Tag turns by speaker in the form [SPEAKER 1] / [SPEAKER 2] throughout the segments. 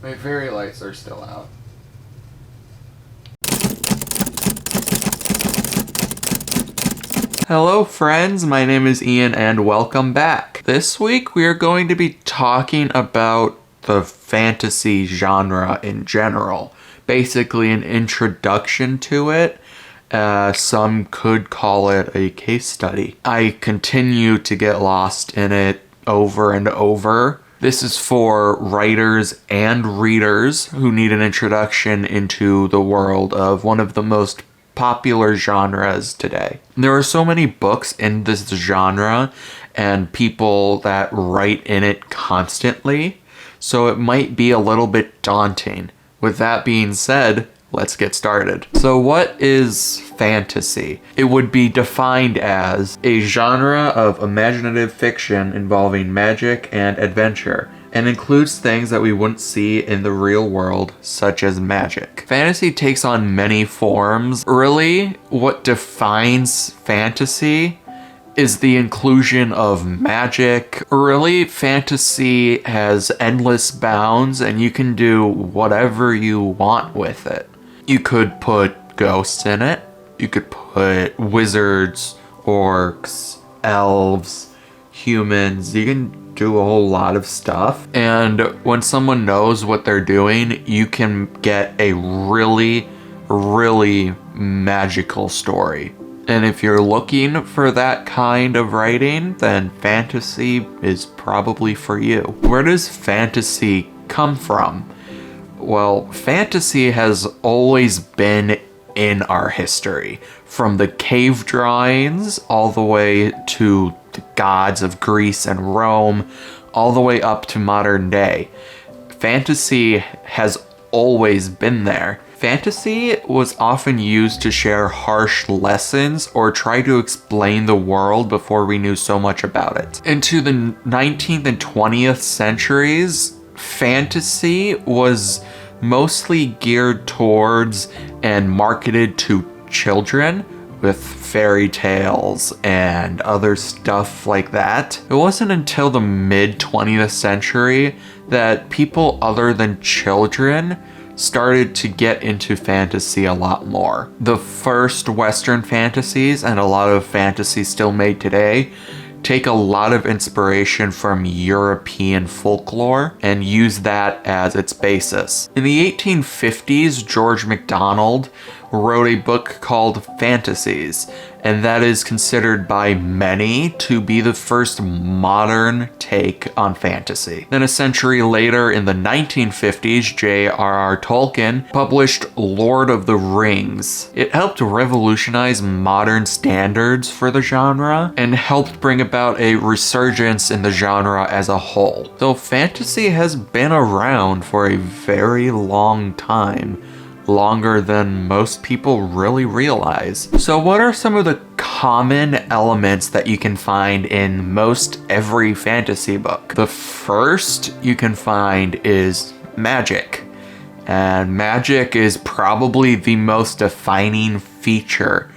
[SPEAKER 1] My fairy lights are still out. Hello friends, my name is Ian and welcome back. This week we are going to be talking about the fantasy genre in general. Basically an introduction to it. Some could call it a case study. I continue to get lost in it over and over. This is for writers and readers who need an introduction into the world of one of the most popular genres today. There are so many books in this genre and people that write in it constantly, so it might be a little bit daunting. With that being said, let's get started. So what is fantasy? It would be defined as a genre of imaginative fiction involving magic and adventure, and includes things that we wouldn't see in the real world, such as magic. Fantasy takes on many forms. Really, what defines fantasy is the inclusion of magic. Really, fantasy has endless bounds, and you can do whatever you want with it. You could put ghosts in it. You could put wizards, orcs, elves, humans. You can do a whole lot of stuff. And when someone knows what they're doing, you can get a really, really magical story. And if you're looking for that kind of writing, then fantasy is probably for you. Where does fantasy come from? Well, fantasy has always been in our history, from the cave drawings all the way to the gods of Greece and Rome, all the way up to modern day. Fantasy has always been there. Fantasy was often used to share harsh lessons or try to explain the world before we knew so much about it. Into the 19th and 20th centuries, fantasy was mostly geared towards and marketed to children with fairy tales and other stuff like that. It wasn't until the mid 20th century that people other than children started to get into fantasy a lot more. The first Western fantasies, and a lot of fantasies still made today, take a lot of inspiration from European folklore and use that as its basis. In the 1850s, George MacDonald wrote a book called Fantasies, and that is considered by many to be the first modern take on fantasy. Then a century later, in the 1950s, J.R.R. Tolkien published Lord of the Rings. It helped revolutionize modern standards for the genre and helped bring about a resurgence in the genre as a whole. Though fantasy has been around for a very long time, longer than most people really realize. So what are some of the common elements that you can find in most every fantasy book? The first you can find is magic. And magic is probably the most defining feature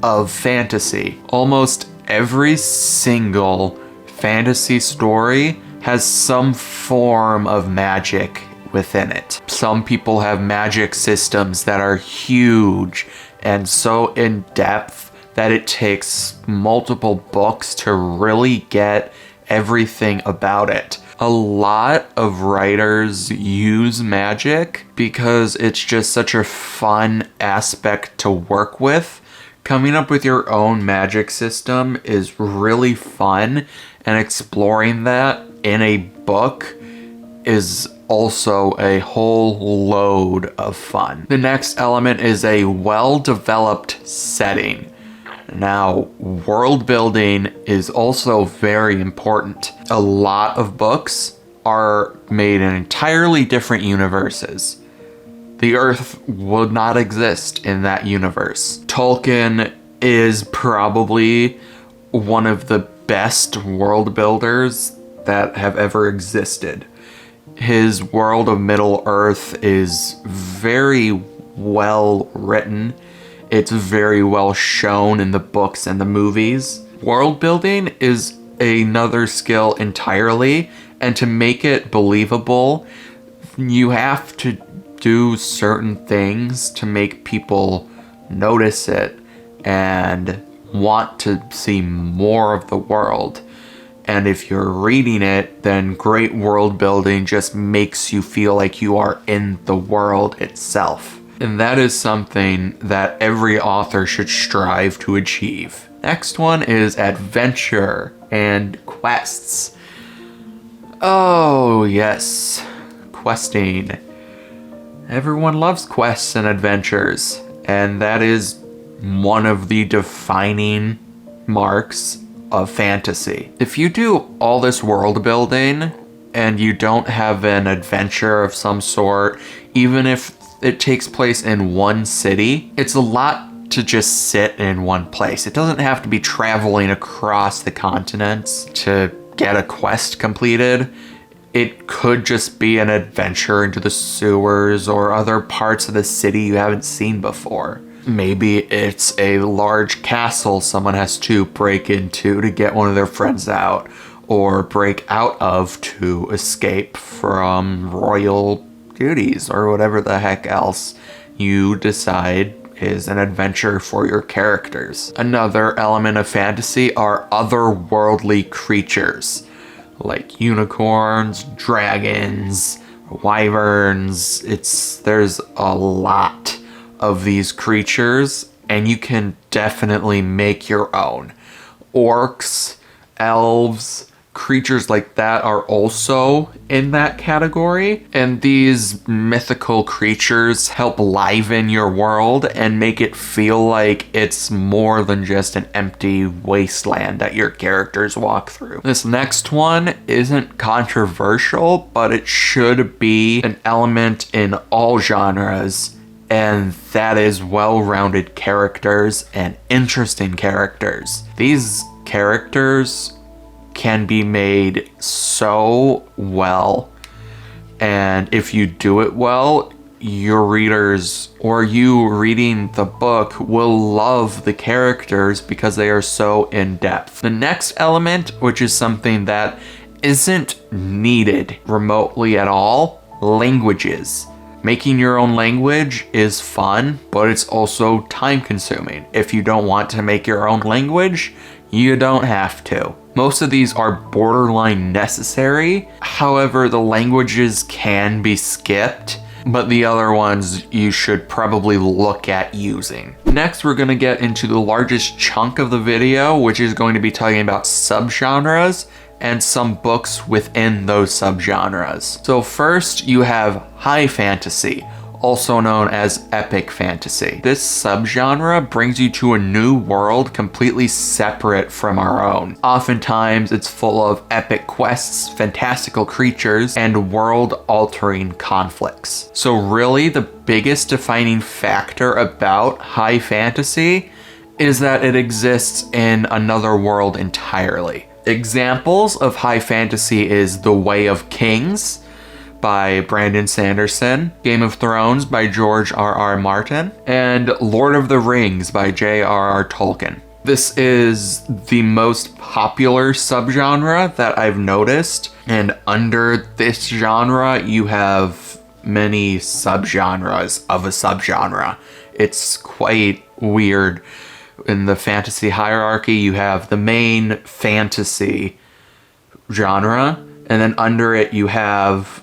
[SPEAKER 1] of fantasy. Almost every single fantasy story has some form of magic within it. Some people have magic systems that are huge and so in depth that it takes multiple books to really get everything about it. A lot of writers use magic because it's just such a fun aspect to work with. Coming up with your own magic system is really fun, and exploring that in a book is also a whole load of fun. The next element is a well-developed setting. Now, world building is also very important. A lot of books are made in entirely different universes. The Earth would not exist in that universe. Tolkien is probably one of the best world builders that have ever existed. His world of Middle-earth is very well written. It's very well shown in the books and the movies. World building is another skill entirely, and to make it believable, you have to do certain things to make people notice it and want to see more of the world. And if you're reading it, then great world building just makes you feel like you are in the world itself. And that is something that every author should strive to achieve. Next one is adventure and quests. Oh yes, questing. Everyone loves quests and adventures, and that is one of the defining marks of fantasy. If you do all this world building and you don't have an adventure of some sort, even if it takes place in one city, it's a lot to just sit in one place. It doesn't have to be traveling across the continents to get a quest completed. It could just be an adventure into the sewers or other parts of the city you haven't seen before. Maybe it's a large castle someone has to break into to get one of their friends out, or break out of to escape from royal duties, or whatever the heck else you decide is an adventure for your characters. Another element of fantasy are otherworldly creatures, like unicorns, dragons, wyverns. There's a lot of these creatures, and you can definitely make your own. Orcs, elves, creatures like that are also in that category, and these mythical creatures help liven your world and make it feel like it's more than just an empty wasteland that your characters walk through. This next one isn't controversial, but it should be an element in all genres, and that is well-rounded characters and interesting characters. These characters can be made so well, and if you do it well, your readers or you reading the book will love the characters because they are so in-depth. The next element, which is something that isn't needed remotely at all, languages. Making your own language is fun, but it's also time-consuming. If you don't want to make your own language, you don't have to. Most of these are borderline necessary. However, the languages can be skipped, but the other ones you should probably look at using. Next, we're gonna get into the largest chunk of the video, which is going to be talking about subgenres and some books within those subgenres. So first, you have high fantasy, also known as epic fantasy. This subgenre brings you to a new world completely separate from our own. Oftentimes, it's full of epic quests, fantastical creatures, and world-altering conflicts. So really, the biggest defining factor about high fantasy is that it exists in another world entirely. Examples of high fantasy is The Way of Kings by Brandon Sanderson, Game of Thrones by George R.R. Martin, and Lord of the Rings by J.R.R. Tolkien. This is the most popular subgenre that I've noticed, and under this genre, you have many subgenres of a subgenre. It's quite weird. In the fantasy hierarchy, you have the main fantasy genre, and then under it you have,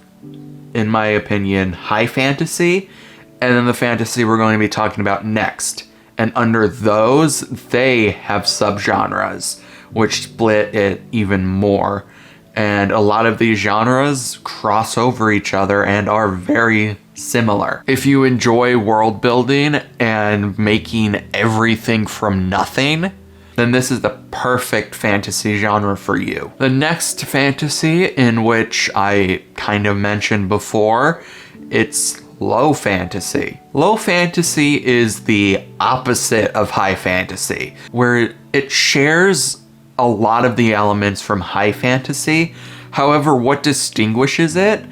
[SPEAKER 1] in my opinion, high fantasy, and then the fantasy we're going to be talking about next. And under those, they have subgenres, which split it even more. And a lot of these genres cross over each other and are very similar. If you enjoy world building and making everything from nothing, then this is the perfect fantasy genre for you. The next fantasy, in which I kind of mentioned before, it's low fantasy. Low fantasy is the opposite of high fantasy, where it shares a lot of the elements from high fantasy. However, what distinguishes it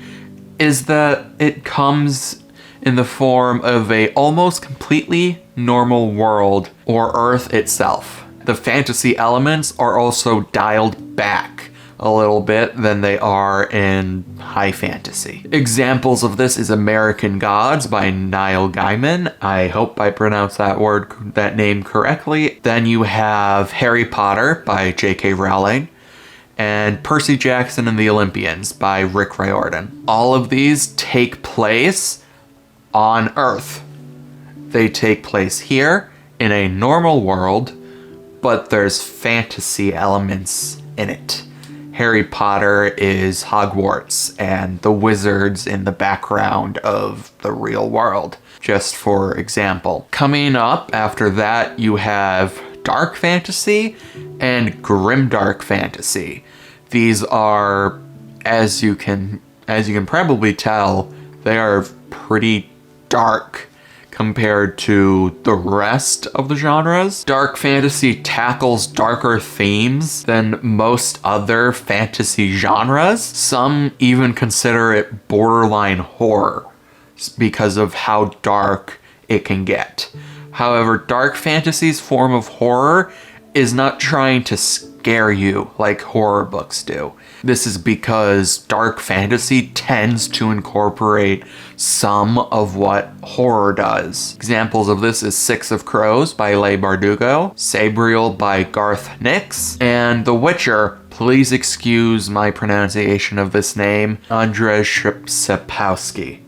[SPEAKER 1] is that it comes in the form of a almost completely normal world, or Earth itself. The fantasy elements are also dialed back a little bit than they are in high fantasy. Examples of this is American Gods by Neil Gaiman. I hope I pronounced that name correctly. Then you have Harry Potter by J.K. Rowling, and Percy Jackson and the Olympians by Rick Riordan. All of these take place on Earth. They take place here in a normal world, but there's fantasy elements in it. Harry Potter is Hogwarts and the wizards in the background of the real world, just for example. Coming up after that, you have dark fantasy and grimdark fantasy. These are, as you can probably tell, they are pretty dark compared to the rest of the genres. Dark fantasy tackles darker themes than most other fantasy genres. Some even consider it borderline horror because of how dark it can get. However, dark fantasy's form of horror is not trying to scare you like horror books do. This is because dark fantasy tends to incorporate some of what horror does. Examples of this is Six of Crows by Leigh Bardugo, Sabriel by Garth Nix, and The Witcher, please excuse my pronunciation of this name, Andrzej Sapkowski.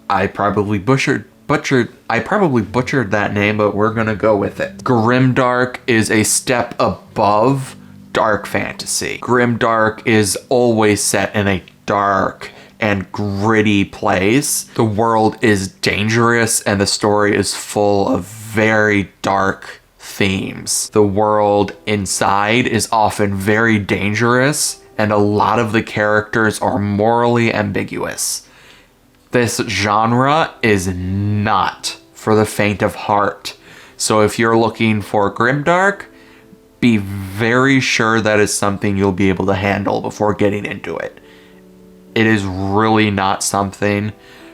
[SPEAKER 1] I probably butchered that name, but we're gonna go with it. Grimdark is a step above dark fantasy. Grimdark is always set in a dark and gritty place. The world is dangerous and the story is full of very dark themes. The world inside is often very dangerous and a lot of the characters are morally ambiguous. This genre is not for the faint of heart. So if you're looking for grimdark, be very sure that is something you'll be able to handle before getting into it. It is really not something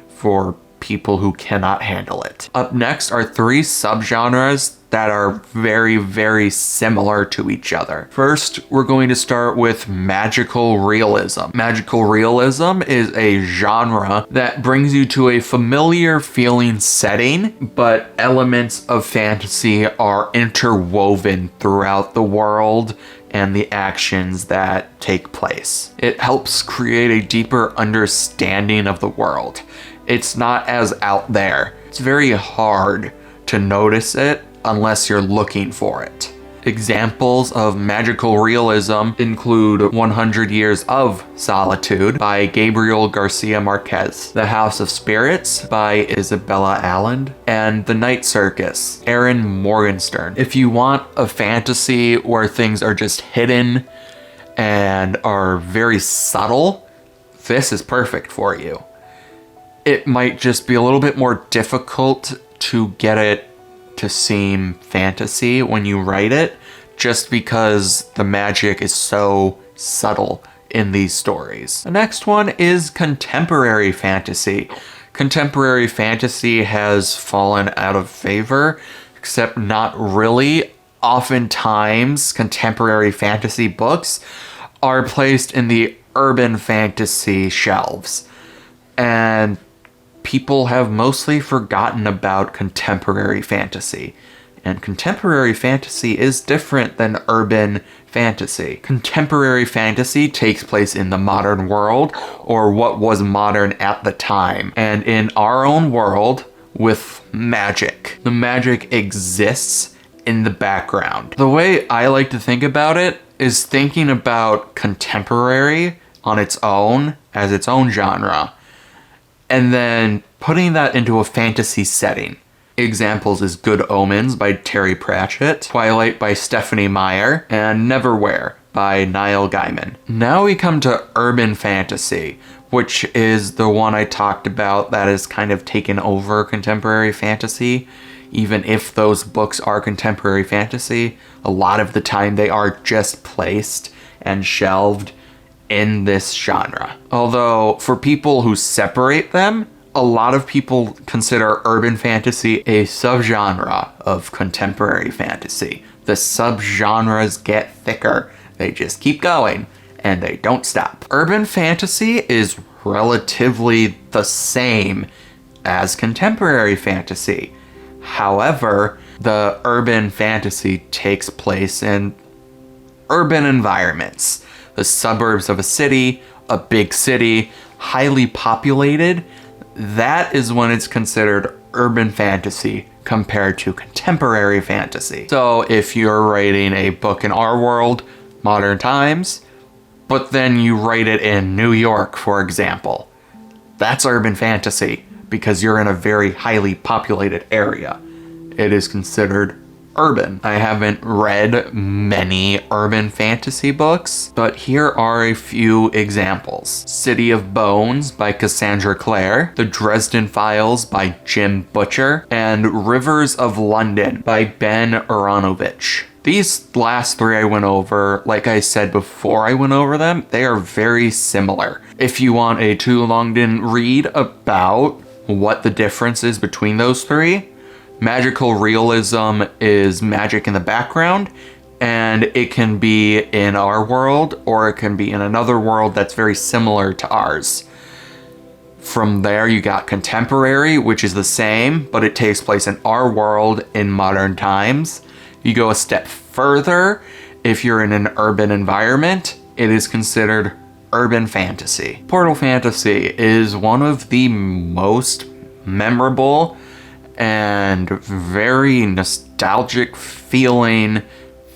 [SPEAKER 1] for people who cannot handle it. Up next are three subgenres that are very, very similar to each other. First, we're going to start with magical realism. Magical realism is a genre that brings you to a familiar feeling setting, but elements of fantasy are interwoven throughout the world and the actions that take place. It helps create a deeper understanding of the world. It's not as out there. It's very hard to notice it unless you're looking for it. Examples of magical realism include 100 Years of Solitude by Gabriel Garcia Marquez, The House of Spirits by Isabella Allen, and The Night Circus, Erin Morgenstern. If you want a fantasy where things are just hidden and are very subtle, this is perfect for you. It might just be a little bit more difficult to get it to seem fantasy when you write it, just because the magic is so subtle in these stories. The next one is contemporary fantasy. Contemporary fantasy has fallen out of favor, except not really. Oftentimes, contemporary fantasy books are placed in the urban fantasy shelves, and people have mostly forgotten about contemporary fantasy. And contemporary fantasy is different than urban fantasy. Contemporary fantasy takes place in the modern world, or what was modern at the time, and in our own world with magic. The magic exists in the background. The way I like to think about it is thinking about contemporary on its own as its own genre, and then putting that into a fantasy setting. Examples is Good Omens by Terry Pratchett, Twilight by Stephanie Meyer, and Neverwhere by Neil Gaiman. Now we come to urban fantasy, which is the one I talked about that has kind of taken over contemporary fantasy. Even if those books are contemporary fantasy, a lot of the time they are just placed and shelved in this genre. Although for people who separate them, a lot of people consider urban fantasy a subgenre of contemporary fantasy. The subgenres get thicker They just keep going, and they don't stop. Urban fantasy is relatively the same as contemporary fantasy. However, the urban fantasy takes place in urban environments. The suburbs of a city, a big city, highly populated. That is when it's considered urban fantasy compared to contemporary fantasy. So if you're writing a book in our world, modern times, but then you write it in New York, for example, that's urban fantasy because you're in a very highly populated area. It is considered urban. I haven't read many urban fantasy books, but here are a few examples. City of Bones by Cassandra Clare, The Dresden Files by Jim Butcher, and Rivers of London by Ben Aronovich. These last three I went over, like I said before I went over them, they are very similar. If you want a too long didn't read about what the difference is between those three, magical realism is magic in the background, and it can be in our world or it can be in another world that's very similar to ours. From there, you got contemporary, which is the same, but it takes place in our world in modern times. You go a step further, if you're in an urban environment, it is considered urban fantasy. Portal fantasy is one of the most memorable and very nostalgic feeling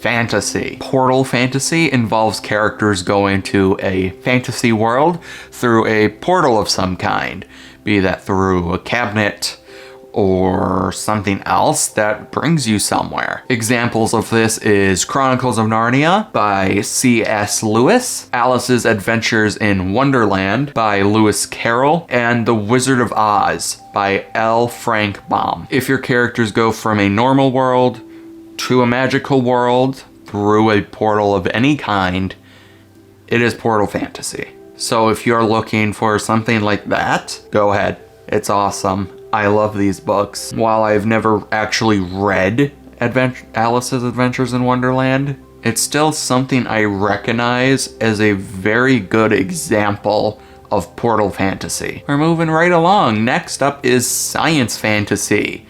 [SPEAKER 1] fantasy. Portal fantasy involves characters going to a fantasy world through a portal of some kind, be that through a cabinet or something else that brings you somewhere. Examples of this is Chronicles of Narnia by C.S. Lewis, Alice's Adventures in Wonderland by Lewis Carroll, and The Wizard of Oz by L. Frank Baum. If your characters go from a normal world to a magical world through a portal of any kind, it is portal fantasy. So if you're looking for something like that, go ahead. It's awesome. I love these books. While I've never actually read Alice's Adventures in Wonderland, it's still something I recognize as a very good example of portal fantasy. We're moving right along. Next up is science fantasy.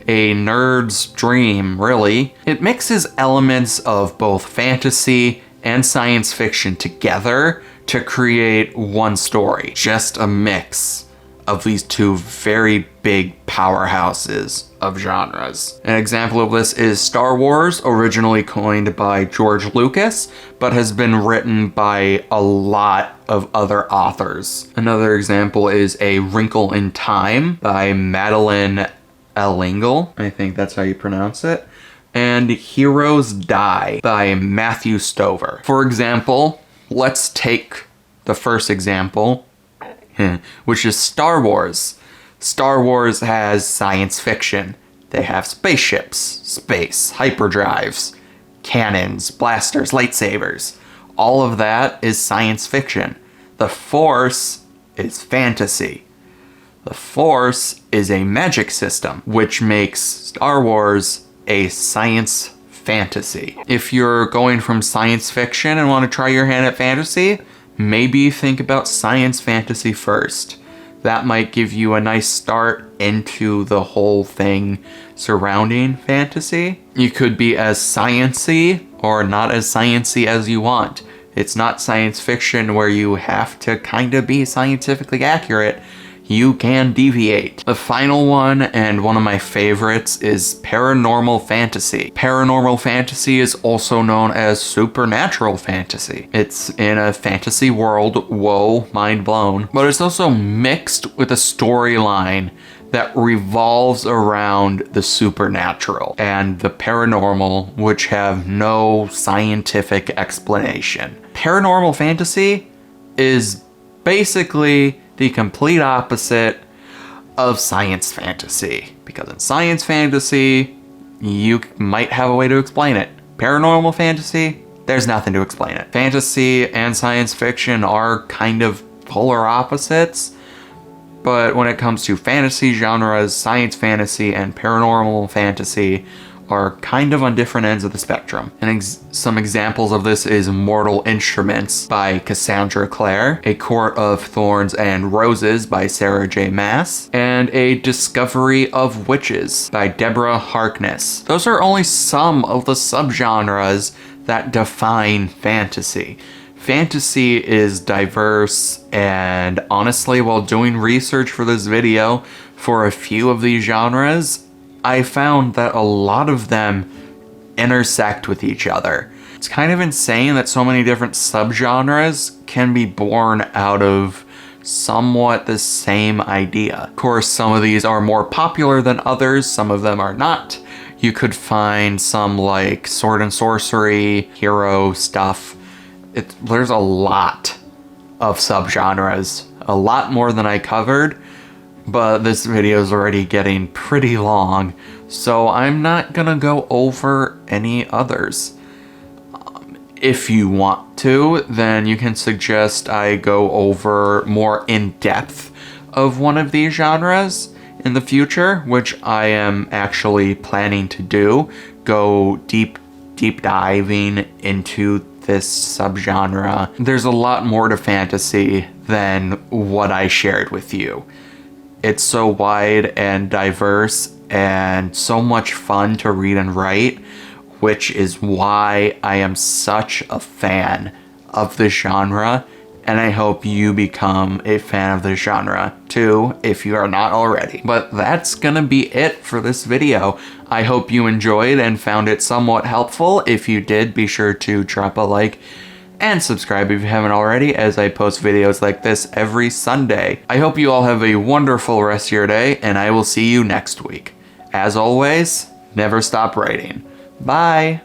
[SPEAKER 1] A nerd's dream, really. It mixes elements of both fantasy and science fiction together to create one story. Just a mix of these two very big powerhouses of genres. An example of this is Star Wars, originally coined by George Lucas, but has been written by a lot of other authors. Another example is A Wrinkle in Time by Madeline L'Engle. I think that's how you pronounce it. And Heroes Die by Matthew Stover. For example, let's take the first example, which is Star Wars. Star Wars has science fiction. They have spaceships, space, hyperdrives, cannons, blasters, lightsabers. All of that is science fiction. The Force is fantasy. The Force is a magic system, which makes Star Wars a science fantasy. If you're going from science fiction and want to try your hand at fantasy, maybe think about science fantasy first. That might give you a nice start into the whole thing surrounding fantasy. You could be as science-y or not as science-y as you want. It's not science fiction where you have to kind of be scientifically accurate. You can deviate. The final one, and one of my favorites, is paranormal fantasy. Paranormal fantasy is also known as supernatural fantasy. It's in a fantasy world, whoa, mind blown. But it's also mixed with a storyline that revolves around the supernatural and the paranormal, which have no scientific explanation. Paranormal fantasy is basically the complete opposite of science fantasy. Because in science fantasy, you might have a way to explain it. Paranormal fantasy, there's nothing to explain it. Fantasy and science fiction are kind of polar opposites, but when it comes to fantasy genres, science fantasy and paranormal fantasy are kind of on different ends of the spectrum. And some examples of this is Mortal Instruments by Cassandra Clare, A Court of Thorns and Roses by Sarah J. Maas, and A Discovery of Witches by Deborah Harkness. Those are only some of the subgenres that define fantasy. Fantasy is diverse, and honestly, while doing research for this video for a few of these genres, I found that a lot of them intersect with each other. It's kind of insane that so many different subgenres can be born out of somewhat the same idea. Of course, some of these are more popular than others, some of them are not. You could find some like sword and sorcery, hero stuff. There's a lot of subgenres, a lot more than I covered, but this video is already getting pretty long, so I'm not gonna go over any others. If you want to, then you can suggest I go over more in depth of one of these genres in the future, which I am actually planning to do. Go deep diving into this subgenre. There's a lot more to fantasy than what I shared with you. It's so wide and diverse and so much fun to read and write, which is why I am such a fan of this genre, and I hope you become a fan of this genre too, if you are not already. But that's gonna be it for this video. I hope you enjoyed and found it somewhat helpful. If you did, be sure to drop a like and subscribe if you haven't already, as I post videos like this every Sunday. I hope you all have a wonderful rest of your day, and I will see you next week. As always, never stop writing. Bye!